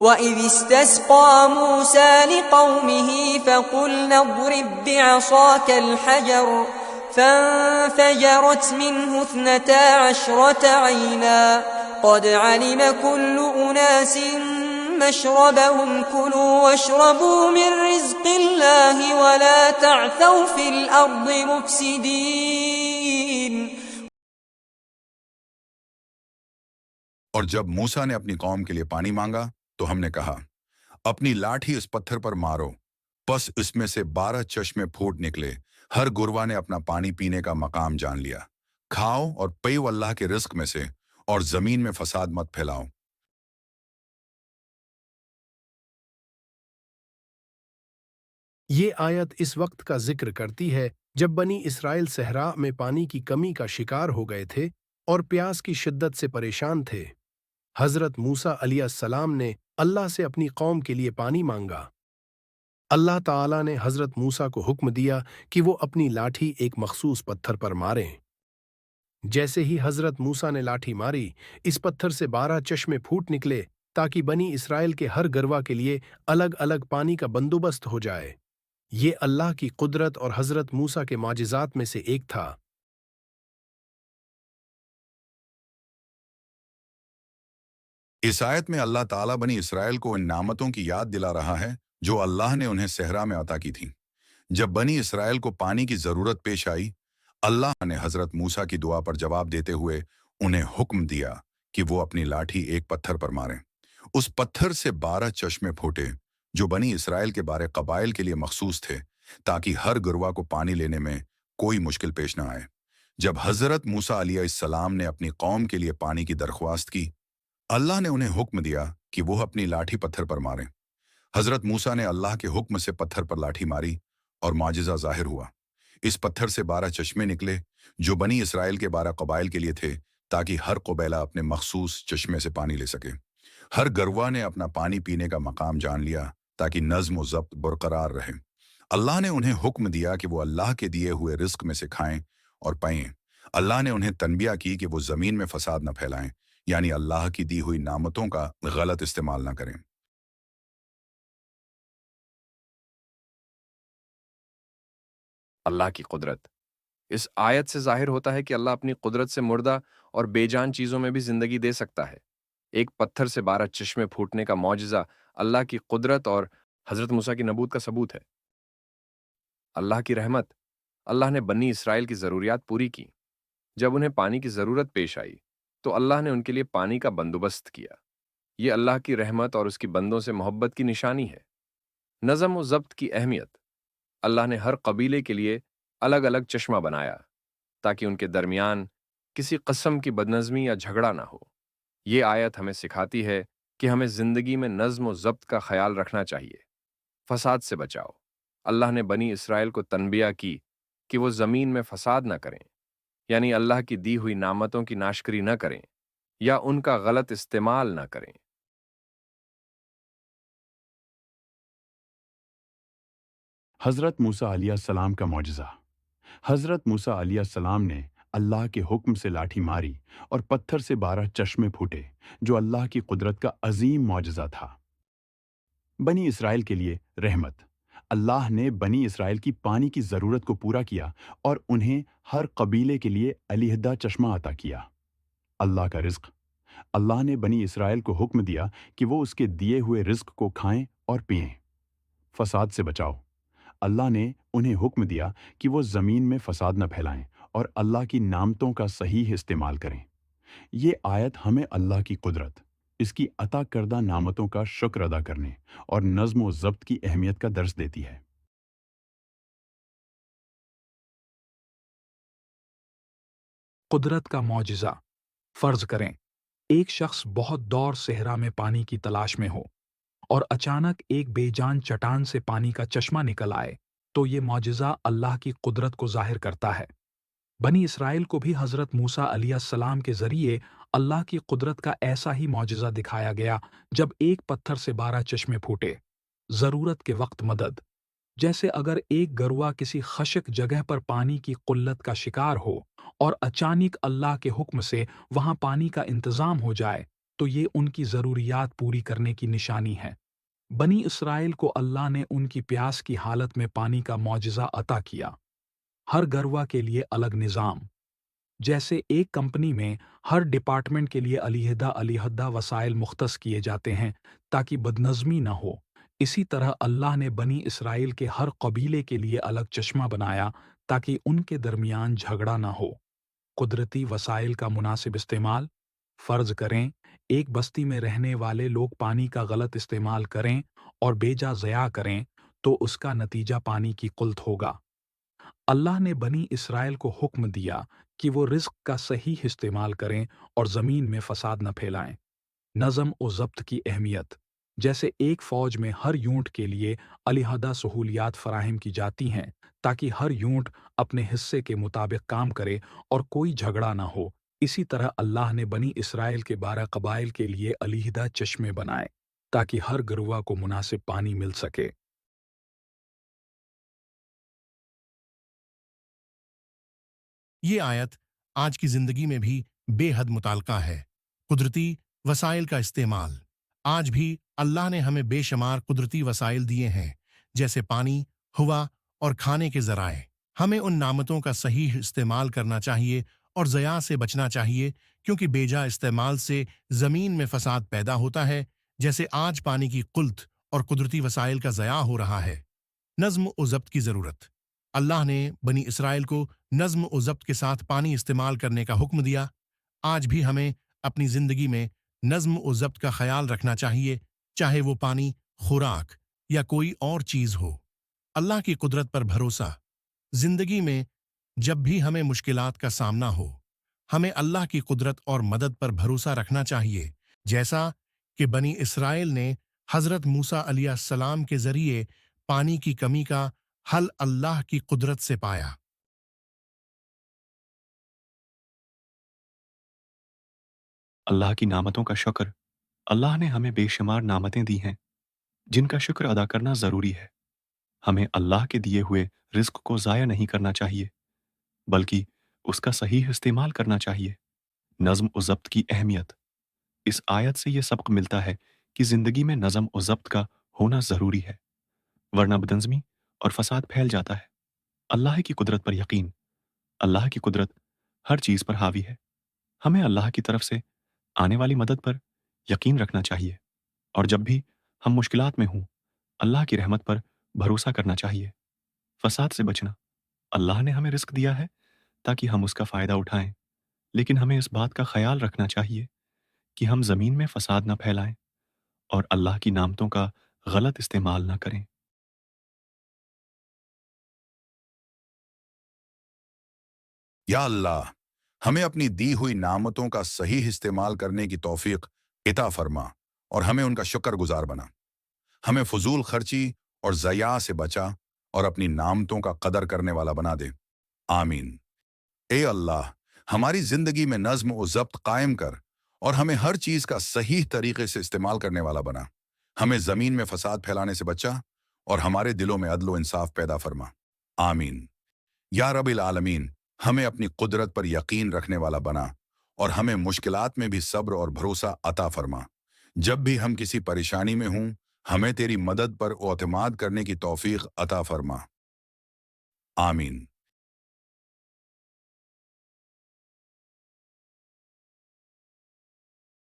وَإِذِ اسْتَسْقَىٰ مُوسَىٰ لِقَوْمِهِ فَقُلْنَا اضْرِب بِّعَصَاكَ الْحَجَرَ فَانفَجَرَتْ مِنْهُ 12 عَيْنًا قَدْ عَلِمَ كُلُّ أُنَاسٍ مَّشْرَبَهُمْ كُلُوا وَاشْرَبُوا مِن رِّزْقِ اللَّهِ وَلَا تَعْثَوْا فِي الْأَرْضِ مُفْسِدِينَ۔ اور جب موسیٰ نے اپنی قوم کے لیے پانی مانگا تو ہم نے کہا اپنی لاٹھی اس پتھر پر مارو، پس اس میں سے 12 چشمے پھوٹ نکلے۔ ہر گروا نے اپنا پانی پینے کا مقام جان لیا۔ کھاؤ اور پیو اللہ کے رزق میں سے، اور زمین میں فساد مت پھیلاؤ۔ یہ آیت اس وقت کا ذکر کرتی ہے جب بنی اسرائیل صحرا میں پانی کی کمی کا شکار ہو گئے تھے اور پیاس کی شدت سے پریشان تھے۔ حضرت موسیٰ علیہ السلام نے اللہ سے اپنی قوم کے لیے پانی مانگا۔ اللہ تعالیٰ نے حضرت موسیٰ کو حکم دیا کہ وہ اپنی لاٹھی ایک مخصوص پتھر پر ماریں۔ جیسے ہی حضرت موسیٰ نے لاٹھی ماری، اس پتھر سے 12 چشمے پھوٹ نکلے تاکہ بنی اسرائیل کے ہر گروہ کے لیے الگ الگ پانی کا بندوبست ہو جائے۔ یہ اللہ کی قدرت اور حضرت موسیٰ کے معجزات میں سے ایک تھا۔ اس آیت میں اللہ تعالیٰ بنی اسرائیل کو ان نعمتوں کی یاد دلا رہا ہے جو اللہ نے انہیں صحرا میں عطا کی تھیں۔ جب بنی اسرائیل کو پانی کی ضرورت پیش آئی، اللہ نے حضرت موسیٰ کی دعا پر جواب دیتے ہوئے انہیں حکم دیا کہ وہ اپنی لاٹھی ایک پتھر پر ماریں۔ اس پتھر سے 12 چشمے پھوٹے جو بنی اسرائیل کے بارے قبائل کے لیے مخصوص تھے، تاکہ ہر گروہ کو پانی لینے میں کوئی مشکل پیش نہ آئے۔ جب حضرت موسیٰ علیہ السلام نے اپنی قوم کے لیے پانی کی درخواست کی، اللہ نے انہیں حکم دیا کہ وہ اپنی لاٹھی پتھر پر ماریں۔ حضرت موسیٰ نے اللہ کے حکم سے پتھر پر لاٹھی ماری اور معجزہ ظاہر ہوا۔ اس پتھر سے 12 چشمے نکلے جو بنی اسرائیل کے 12 قبائل کے لیے تھے، تاکہ ہر قبیلہ اپنے مخصوص چشمے سے پانی لے سکے۔ ہر گروہ نے اپنا پانی پینے کا مقام جان لیا تاکہ نظم و ضبط برقرار رہے۔ اللہ نے انہیں حکم دیا کہ وہ اللہ کے دیے ہوئے رزق میں سے کھائیں اور پئیں۔ اللہ نے انہیں تنبیہ کی کہ وہ زمین میں فساد نہ پھیلائیں، یعنی اللہ کی دی ہوئی نعمتوں کا غلط استعمال نہ کریں۔ اللہ کی قدرت اس آیت سے ظاہر ہوتا ہے کہ اللہ اپنی قدرت سے مردہ اور بے جان چیزوں میں بھی زندگی دے سکتا ہے۔ ایک پتھر سے 12 چشمے پھوٹنے کا معجزہ اللہ کی قدرت اور حضرت موسیٰ کی نبوت کا ثبوت ہے۔ اللہ کی رحمت، اللہ نے بنی اسرائیل کی ضروریات پوری کی۔ جب انہیں پانی کی ضرورت پیش آئی تو اللہ نے ان کے لیے پانی کا بندوبست کیا۔ یہ اللہ کی رحمت اور اس کی بندوں سے محبت کی نشانی ہے۔ نظم و ضبط کی اہمیت، اللہ نے ہر قبیلے کے لیے الگ الگ چشمہ بنایا تاکہ ان کے درمیان کسی قسم کی بدنظمی یا جھگڑا نہ ہو۔ یہ آیت ہمیں سکھاتی ہے کہ ہمیں زندگی میں نظم و ضبط کا خیال رکھنا چاہیے۔ فساد سے بچاؤ، اللہ نے بنی اسرائیل کو تنبیہ کی کہ وہ زمین میں فساد نہ کریں، یعنی اللہ کی دی ہوئی نعمتوں کی ناشکری نہ کریں یا ان کا غلط استعمال نہ کریں۔ حضرت موسیٰ علیہ السلام کا معجزہ۔ حضرت موسیٰ علیہ السلام نے اللہ کے حکم سے لاٹھی ماری اور پتھر سے 12 چشمے پھوٹے، جو اللہ کی قدرت کا عظیم معجزہ تھا۔ بنی اسرائیل کے لیے رحمت، اللہ نے بنی اسرائیل کی پانی کی ضرورت کو پورا کیا اور انہیں ہر قبیلے کے لیے علیحدہ چشمہ عطا کیا۔ اللہ کا رزق، اللہ نے بنی اسرائیل کو حکم دیا کہ وہ اس کے دیے ہوئے رزق کو کھائیں اور پئیں۔ فساد سے بچاؤ، اللہ نے انہیں حکم دیا کہ وہ زمین میں فساد نہ پھیلائیں اور اللہ کی نعمتوں کا صحیح استعمال کریں۔ یہ آیت ہمیں اللہ کی قدرت، اس کی عطا کردہ نعمتوں کا شکر ادا کرنے اور نظم و ضبط کی اہمیت کا درس دیتی ہے۔ قدرت کا معجزہ۔ فرض کریں ایک شخص بہت دور صحرا میں پانی کی تلاش میں ہو اور اچانک ایک بے جان چٹان سے پانی کا چشمہ نکل آئے، تو یہ معجزہ اللہ کی قدرت کو ظاہر کرتا ہے۔ بنی اسرائیل کو بھی حضرت موسیٰ علیہ السلام کے ذریعے اللہ کی قدرت کا ایسا ہی معجزہ دکھایا گیا جب ایک پتھر سے 12 چشمے پھوٹے۔ ضرورت کے وقت مدد، جیسے اگر ایک گروہ کسی خشک جگہ پر پانی کی قلت کا شکار ہو اور اچانک اللہ کے حکم سے وہاں پانی کا انتظام ہو جائے تو یہ ان کی ضروریات پوری کرنے کی نشانی ہے۔ بنی اسرائیل کو اللہ نے ان کی پیاس کی حالت میں پانی کا معجزہ عطا کیا۔ ہر گروہ کے لیے الگ نظام، جیسے ایک کمپنی میں ہر ڈپارٹمنٹ کے لیے علیحدہ وسائل مختص کیے جاتے ہیں تاکہ بدنظمی نہ ہو، اسی طرح اللہ نے بنی اسرائیل کے ہر قبیلے کے لیے الگ چشمہ بنایا تاکہ ان کے درمیان جھگڑا نہ ہو۔ قدرتی وسائل کا مناسب استعمال، فرض کریں ایک بستی میں رہنے والے لوگ پانی کا غلط استعمال کریں اور بے جا ضیاع کریں تو اس کا نتیجہ پانی کی قلت ہوگا۔ اللہ نے بنی اسرائیل کو حکم دیا کہ وہ رزق کا صحیح استعمال کریں اور زمین میں فساد نہ پھیلائیں۔ نظم و ضبط کی اہمیت، جیسے ایک فوج میں ہر یونٹ کے لیے علیحدہ سہولیات فراہم کی جاتی ہیں تاکہ ہر یونٹ اپنے حصے کے مطابق کام کرے اور کوئی جھگڑا نہ ہو، اسی طرح اللہ نے بنی اسرائیل کے 12 قبائل کے لیے علیحدہ چشمے بنائے تاکہ ہر گروہ کو مناسب پانی مل سکے۔ یہ آیت آج کی زندگی میں بھی بے حد متعلقہ ہے۔ قدرتی وسائل کا استعمال۔ آج بھی اللہ نے ہمیں بے شمار قدرتی وسائل دیے ہیں، جیسے پانی، ہوا اور کھانے کے ذرائع۔ ہمیں ان نعمتوں کا صحیح استعمال کرنا چاہیے اور ضیاع سے بچنا چاہیے، کیونکہ بے جا استعمال سے زمین میں فساد پیدا ہوتا ہے، جیسے آج پانی کی قلت اور قدرتی وسائل کا ضیاع ہو رہا ہے۔ نظم و ضبط کی ضرورت۔ اللہ نے بنی اسرائیل کو نظم و ضبط کے ساتھ پانی استعمال کرنے کا حکم دیا۔ آج بھی ہمیں اپنی زندگی میں نظم و ضبط کا خیال رکھنا چاہیے، چاہے وہ پانی، خوراک یا کوئی اور چیز ہو۔ اللہ کی قدرت پر بھروسہ۔ زندگی میں جب بھی ہمیں مشکلات کا سامنا ہو، ہمیں اللہ کی قدرت اور مدد پر بھروسہ رکھنا چاہیے، جیسا کہ بنی اسرائیل نے حضرت موسیٰ علیہ السلام کے ذریعے پانی کی کمی کا حل اللہ کی قدرت سے پایا۔ اللہ کی نعمتوں کا شکر۔ اللہ نے ہمیں بے شمار نعمتیں دی ہیں جن کا شکر ادا کرنا ضروری ہے۔ ہمیں اللہ کے دیے ہوئے رزق کو ضائع نہیں کرنا چاہیے، بلکہ اس کا صحیح استعمال کرنا چاہیے۔ نظم و ضبط کی اہمیت۔ اس آیت سے یہ سبق ملتا ہے کہ زندگی میں نظم و ضبط کا ہونا ضروری ہے، ورنہ بدنظمی اور فساد پھیل جاتا ہے۔ اللہ کی قدرت پر یقین۔ اللہ کی قدرت ہر چیز پر حاوی ہے۔ ہمیں اللہ کی طرف سے آنے والی مدد پر یقین رکھنا چاہیے، اور جب بھی ہم مشکلات میں ہوں اللہ کی رحمت پر بھروسہ کرنا چاہیے۔ فساد سے بچنا۔ اللہ نے ہمیں رزق دیا ہے تاکہ ہم اس کا فائدہ اٹھائیں، لیکن ہمیں اس بات کا خیال رکھنا چاہیے کہ ہم زمین میں فساد نہ پھیلائیں اور اللہ کی نعمتوں کا غلط استعمال نہ کریں۔ یا اللہ، ہمیں اپنی دی ہوئی نعمتوں کا صحیح استعمال کرنے کی توفیق عطا فرما اور ہمیں ان کا شکر گزار بنا۔ ہمیں فضول خرچی اور ضیاع سے بچا اور اپنی نعمتوں کا قدر کرنے والا بنا دے۔ آمین۔ اے اللہ، ہماری زندگی میں نظم و ضبط قائم کر اور ہمیں ہر چیز کا صحیح طریقے سے استعمال کرنے والا بنا۔ ہمیں زمین میں فساد پھیلانے سے بچا اور ہمارے دلوں میں عدل و انصاف پیدا فرما۔ آمین۔ یا رب العالمین، ہمیں اپنی قدرت پر یقین رکھنے والا بنا اور ہمیں مشکلات میں بھی صبر اور بھروسہ عطا فرما۔ جب بھی ہم کسی پریشانی میں ہوں، ہمیں تیری مدد پر اعتماد کرنے کی توفیق عطا فرما۔ آمین۔